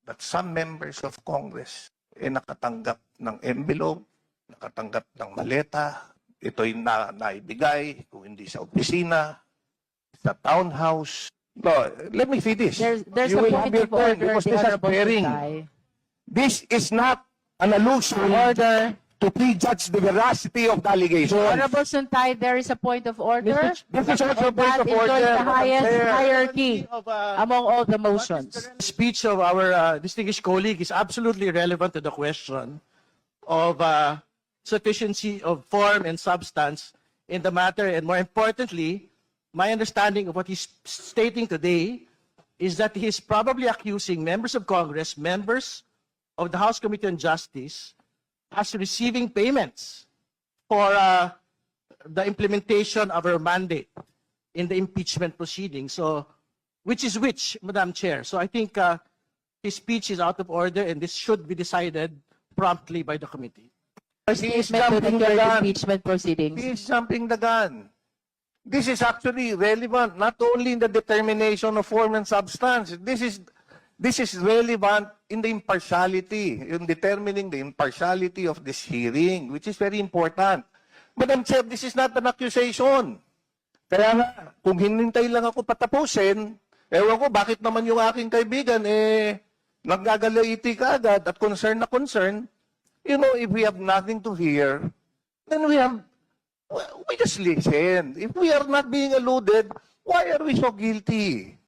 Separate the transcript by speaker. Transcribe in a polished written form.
Speaker 1: that some members of Congress nakatanggap ng envelope, nakatanggap ng maleta, ito'y naibigay, kung hindi sa opisina, sa townhouse. No, let me see this.
Speaker 2: There's
Speaker 1: You
Speaker 2: a
Speaker 1: will
Speaker 2: point
Speaker 1: have your
Speaker 2: of
Speaker 1: turn
Speaker 2: order,
Speaker 1: because
Speaker 2: the
Speaker 1: this has
Speaker 2: Honorable
Speaker 1: bearing.
Speaker 2: Sutay.
Speaker 1: This is not an allusion
Speaker 2: Order.
Speaker 1: to prejudge the veracity of the allegation.
Speaker 2: Honorable Suntay, there is a point of order.
Speaker 1: This is also a
Speaker 2: And
Speaker 1: point
Speaker 2: that
Speaker 1: of
Speaker 2: enjoys
Speaker 1: order.
Speaker 2: the highest
Speaker 1: Madam Chair.
Speaker 2: hierarchy among all the motions.
Speaker 3: The speech of our distinguished colleague is absolutely relevant to the question of sufficiency of form and substance in the matter. And more importantly, my understanding of what he's stating today is that he is probably accusing members of Congress, members of the House Committee on Justice, as receiving payments for the implementation of our mandate in the impeachment proceeding. So, which is which, Madam Chair? So I think his speech is out of order and this should be decided promptly by the committee.
Speaker 1: He is
Speaker 2: Statement to
Speaker 1: jumping the
Speaker 2: the
Speaker 1: gun.
Speaker 2: impeachment proceedings.
Speaker 1: He is jumping the gun. This is actually relevant not only in the determination of form and substance. This is relevant in the impartiality, in determining the impartiality of this hearing, which is very important. Madam Chair, this is not an accusation. Kaya nga, kung hinintay lang ako patapusin, ewan ko, bakit naman yung aking kaibigan, naggagalaiti ka agad at concern na concern. You know, if we have nothing to hear, then we just listen. If we are not being alluded, why are we so guilty?